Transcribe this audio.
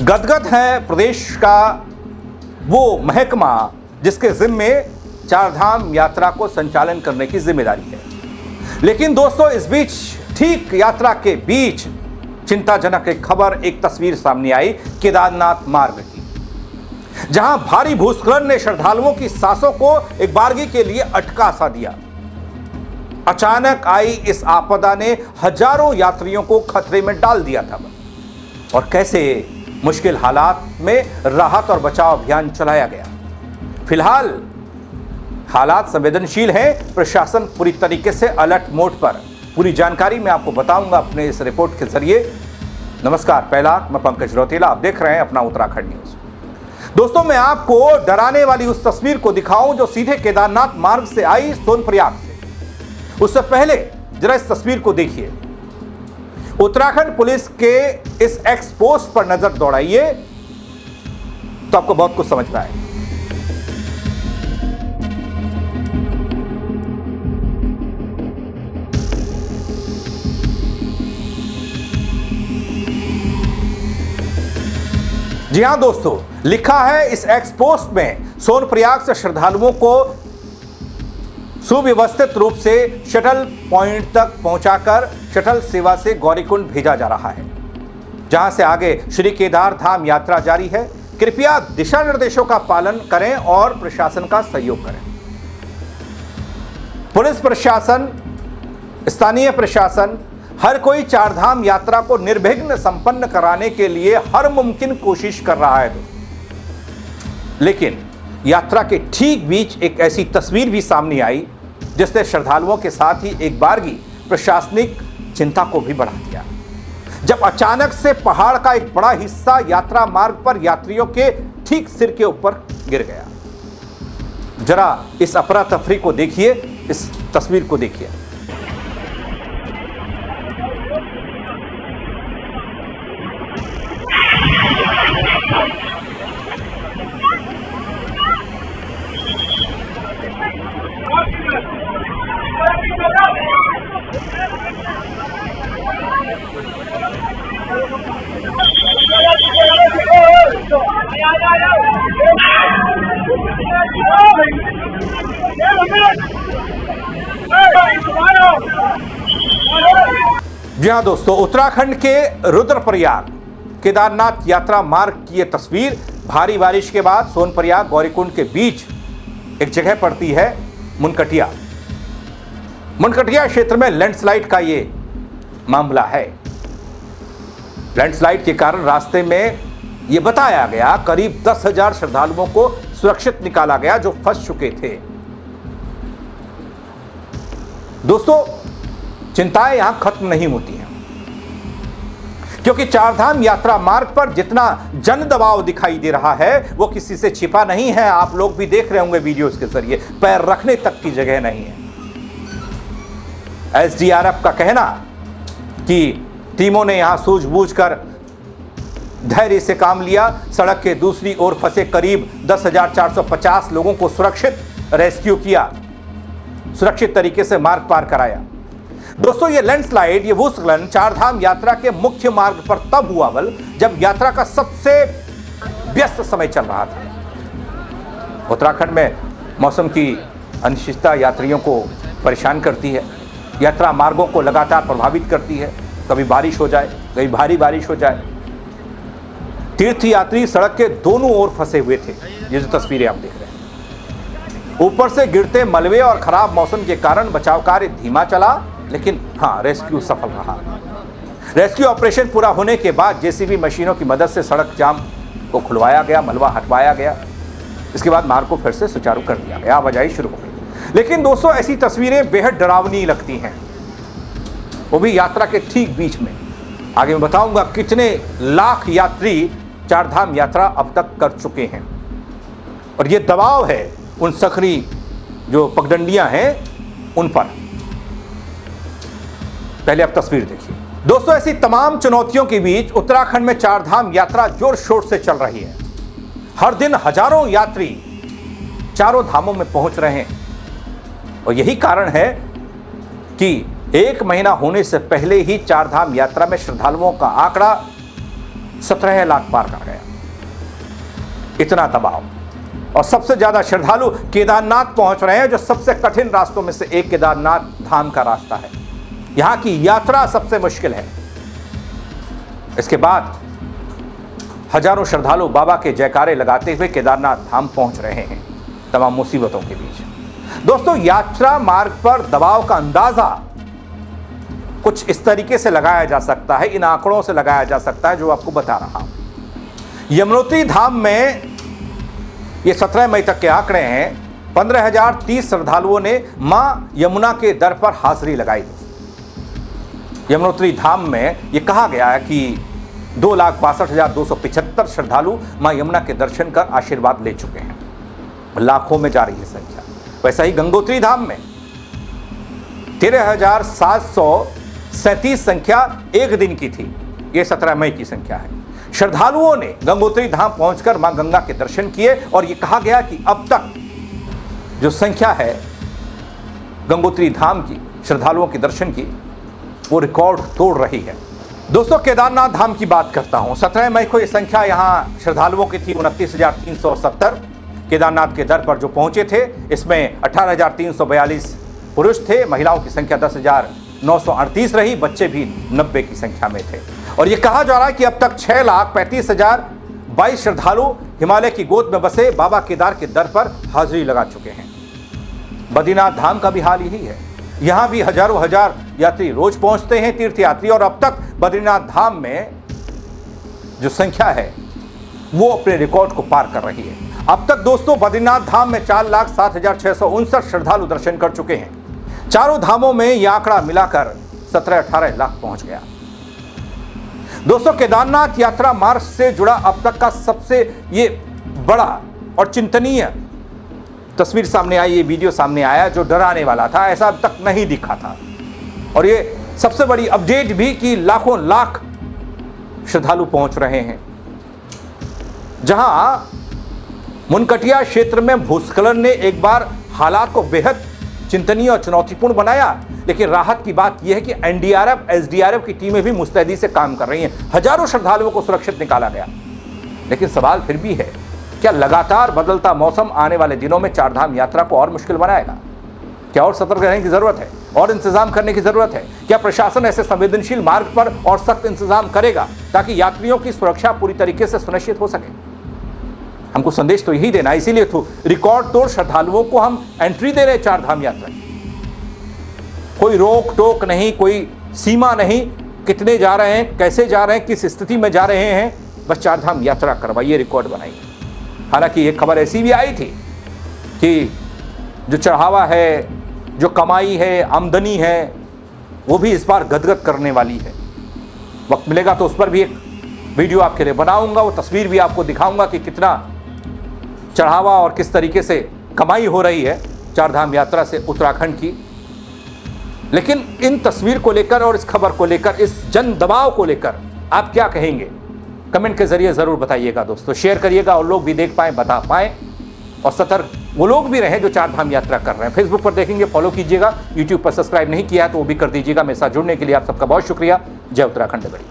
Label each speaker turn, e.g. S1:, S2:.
S1: गदगद है प्रदेश का वो महकमा जिसके जिम्मे चारधाम यात्रा को संचालन करने की जिम्मेदारी है। लेकिन दोस्तों, इस बीच ठीक यात्रा के बीच चिंताजनक एक खबर, एक तस्वीर सामने आई केदारनाथ मार्ग की, जहां भारी भूस्खलन ने श्रद्धालुओं की सांसों को एक बारगी के लिए अटका सा दिया। अचानक आई इस आपदा ने हजारों यात्रियों को खतरे में डाल दिया था। और कैसे मुश्किल हालात में राहत और बचाव अभियान चलाया गया। फिलहाल हालात संवेदनशील हैं, प्रशासन पूरी तरीके से अलर्ट मोड पर। पूरी जानकारी मैं आपको बताऊंगा अपने इस रिपोर्ट के जरिए। नमस्कार, पहला मैं पंकज रौतेला, आप देख रहे हैं अपना उत्तराखंड न्यूज। दोस्तों, मैं आपको डराने वाली उस तस्वीर को दिखाऊं जो सीधे केदारनाथ मार्ग से आई सोनप्रयाग से। उससे पहले जरा इस तस्वीर को देखिए। उत्तराखंड पुलिस के इस एक्स पोस्ट पर नजर दौड़ाइए तो आपको बहुत कुछ समझ में आएगा। जी हां दोस्तों, लिखा है इस एक्स पोस्ट में, सोनप्रयाग से श्रद्धालुओं को सुव्यवस्थित रूप से शटल पॉइंट तक पहुंचाकर शटल सेवा से गौरीकुंड भेजा जा रहा है, जहां से आगे श्री केदार धाम यात्रा जारी है। कृपया दिशा निर्देशों का पालन करें और प्रशासन का सहयोग करें। पुलिस प्रशासन, स्थानीय प्रशासन, हर कोई चारधाम यात्रा को निर्विघ्न संपन्न कराने के लिए हर मुमकिन कोशिश कर रहा है। लेकिन यात्रा के ठीक बीच एक ऐसी तस्वीर भी सामने आई जिसने श्रद्धालुओं के साथ ही एक बारगी प्रशासनिक चिंता को भी बढ़ा दिया, जब अचानक से पहाड़ का एक बड़ा हिस्सा यात्रा मार्ग पर यात्रियों के ठीक सिर के ऊपर गिर गया। जरा इस अफरा तफरी को देखिए, इस तस्वीर को देखिए। जी हाँ दोस्तों, उत्तराखंड के रुद्रप्रयाग केदारनाथ यात्रा मार्ग की यह तस्वीर। भारी बारिश के बाद सोनप्रयाग गौरीकुंड के बीच एक जगह पड़ती है मुनकटिया। मुनकटिया क्षेत्र में लैंडस्लाइड का ये मामला है। लैंडस्लाइड के कारण रास्ते में यह बताया गया करीब 10,000 श्रद्धालुओं को सुरक्षित निकाला गया जो फंस चुके थे। दोस्तों, चिंताएं यहां खत्म नहीं होती हैं, क्योंकि चारधाम यात्रा मार्ग पर जितना जन दबाव दिखाई दे रहा है वो किसी से छिपा नहीं है। आप लोग भी देख रहे होंगे वीडियोस के जरिए, पैर रखने तक की जगह नहीं है। एसडीआरएफ का कहना कि टीमों ने यहां सूझबूझकर धैर्य से काम लिया। सड़क के दूसरी ओर फंसे करीब 10,450 लोगों को सुरक्षित रेस्क्यू किया, सुरक्षित तरीके से मार्ग पार कराया। दोस्तों, ये लैंडस्लाइड, ये भूस्खलन चारधाम यात्रा के मुख्य मार्ग पर तब हुआ जब यात्रा का सबसे व्यस्त समय चल रहा था। उत्तराखंड में मौसम की अनिश्चितता यात्रियों को परेशान करती है, यात्रा मार्गों को लगातार प्रभावित करती है। कभी बारिश हो जाए, कभी भारी बारिश हो जाए। तीर्थयात्री सड़क के दोनों ओर फंसे हुए थे, ये जो तस्वीरें आप देख रहे हैं। ऊपर से गिरते मलबे और खराब मौसम के कारण बचाव कार्य धीमा चला, लेकिन हाँ, रेस्क्यू सफल रहा। रेस्क्यू ऑपरेशन पूरा होने के बाद जेसीबी मशीनों की मदद से सड़क जाम को खुलवाया गया, मलबा हटवाया गया। इसके बाद मार्ग को फिर से सुचारू कर दिया गया, आवाजाही शुरू हो गई। लेकिन दोस्तों, ऐसी तस्वीरें बेहद डरावनी लगती हैं, वो भी यात्रा के ठीक बीच में। आगे मैं बताऊंगा कितने लाख यात्री चारधाम यात्रा अब तक कर चुके हैं, और ये दबाव है उन सखरी जो पगडंडियां हैं उन पर। पहले आप तस्वीर देखिए। दोस्तों, ऐसी तमाम चुनौतियों के बीच उत्तराखंड में चारधाम यात्रा जोर शोर से चल रही है। हर दिन हजारों यात्री चारों धामों में पहुंच रहे हैं, और यही कारण है कि 1 महीना होने से पहले ही चारधाम यात्रा में श्रद्धालुओं का आंकड़ा 17 लाख पार कर गया। इतना दबाव, और सबसे ज्यादा श्रद्धालु केदारनाथ पहुंच रहे हैं, जो सबसे कठिन रास्तों में से एक केदारनाथ धाम का रास्ता है। यहां की यात्रा सबसे मुश्किल है। इसके बाद हजारों श्रद्धालु बाबा के जयकारे लगाते हुए केदारनाथ धाम पहुंच रहे हैं तमाम मुसीबतों के बीच। दोस्तों, यात्रा मार्ग पर दबाव का अंदाजा कुछ इस तरीके से लगाया जा सकता है, इन आंकड़ों से लगाया जा सकता है जो आपको बता रहा हूं। यमुनोत्री धाम में ये 17 मई तक के आंकड़े हैं। 15,030 श्रद्धालुओं ने मां यमुना के दर पर हाजिरी लगाई। यमुनोत्री धाम में यह कहा गया है कि 2,62,275 श्रद्धालु मां यमुना के दर्शन कर आशीर्वाद ले चुके हैं। लाखों में जा रही है संख्या। वैसा ही गंगोत्री धाम में 13,737 संख्या एक दिन की थी। यह 17 मई की संख्या है। श्रद्धालुओं ने गंगोत्री धाम पहुंचकर मां गंगा के दर्शन किए और यह कहा गया कि अब तक जो संख्या है गंगोत्री धाम की श्रद्धालुओं के दर्शन की, वो रिकॉर्ड तोड़ रही है। दोस्तों, केदारनाथ धाम की बात करता हूं। 17 मई को यह संख्या यहां श्रद्धालुओं की थी 29,370। केदारनाथ के दर पर जो पहुंचे थे, इसमें 18,342 पुरुष थे, महिलाओं की संख्या 10,938 रही, बच्चे भी 90 की संख्या में थे। और यह कहा जा रहा है कि अब तक 6,35,022 श्रद्धालु हिमालय की गोद में बसे बाबा केदार के दर पर हाजिरी लगा चुके हैं। बद्रीनाथ धाम का भी हाल यही है। यहां भी हजारों हजार यात्री रोज पहुंचते हैं, तीर्थयात्री, और अब तक बद्रीनाथ धाम में जो संख्या है वो अपने रिकॉर्ड को पार कर रही है। अब तक दोस्तों बद्रीनाथ धाम में 4,07,659 श्रद्धालु दर्शन कर चुके हैं। चारों धामों में यह आंकड़ा मिलाकर 17-18 लाख पहुंच गया। दोस्तों, केदारनाथ यात्रा मार्ग से जुड़ा अब तक का सबसे ये बड़ा और चिंतनीय तस्वीर सामने आई, ये वीडियो सामने आया जो डराने वाला था। ऐसा अब तक नहीं दिखा था। और ये सबसे बड़ी अपडेट भी कि लाखों लाख श्रद्धालु पहुंच रहे हैं। जहां मुनकटिया क्षेत्र में भूस्खलन ने एक बार हालात को बेहद चिंतनीय और चुनौतीपूर्ण बनाया, लेकिन राहत की बात यह है कि एनडीआरएफ, एसडीआरएफ की टीमें भी मुस्तैदी से काम कर रही हैं। हजारों श्रद्धालुओं को सुरक्षित निकाला गया। लेकिन सवाल फिर भी है, क्या लगातार बदलता मौसम आने वाले दिनों में चारधाम यात्रा को और मुश्किल बनाएगा? क्या और सतर्क रहने की जरूरत है? और इंतजाम करने की जरूरत है? क्या प्रशासन ऐसे संवेदनशील मार्ग पर और सख्त इंतजाम करेगा ताकि यात्रियों की सुरक्षा पूरी तरीके से सुनिश्चित हो सके? हमको संदेश तो यही देना, इसीलिए तो रिकॉर्ड तोड़ श्रद्धालुओं को हम एंट्री दे रहे चारधाम यात्रा की। कोई रोक टोक नहीं, कोई सीमा नहीं, कितने जा रहे हैं, कैसे जा रहे हैं, किस स्थिति में जा रहे हैं, बस चारधाम यात्रा करवाइए, रिकॉर्ड बनाइए। हालांकि एक खबर ऐसी भी आई थी कि जो चढ़ावा है, जो कमाई है, आमदनी है, वो भी इस बार गदगद करने वाली है। वक्त मिलेगा तो उस पर भी एक वीडियो आपके लिए बनाऊंगा, वो तस्वीर भी आपको दिखाऊंगा कि कितना चढ़ावा और किस तरीके से कमाई हो रही है चारधाम यात्रा से उत्तराखंड की। लेकिन इन तस्वीर को लेकर और इस खबर को लेकर, इस जन दबाव को लेकर आप क्या कहेंगे? कमेंट के जरिए जरूर बताइएगा दोस्तों। शेयर करिएगा और लोग भी देख पाएं, बता पाएं, और सतर्क वो लोग भी रहें जो चारधाम यात्रा कर रहे हैं। फेसबुक पर देखेंगे, फॉलो कीजिएगा। यूट्यूब पर सब्सक्राइब नहीं किया है तो वो भी कर दीजिएगा। मेरे साथ जुड़ने के लिए आप सबका बहुत शुक्रिया। जय उत्तराखंड। बड़ी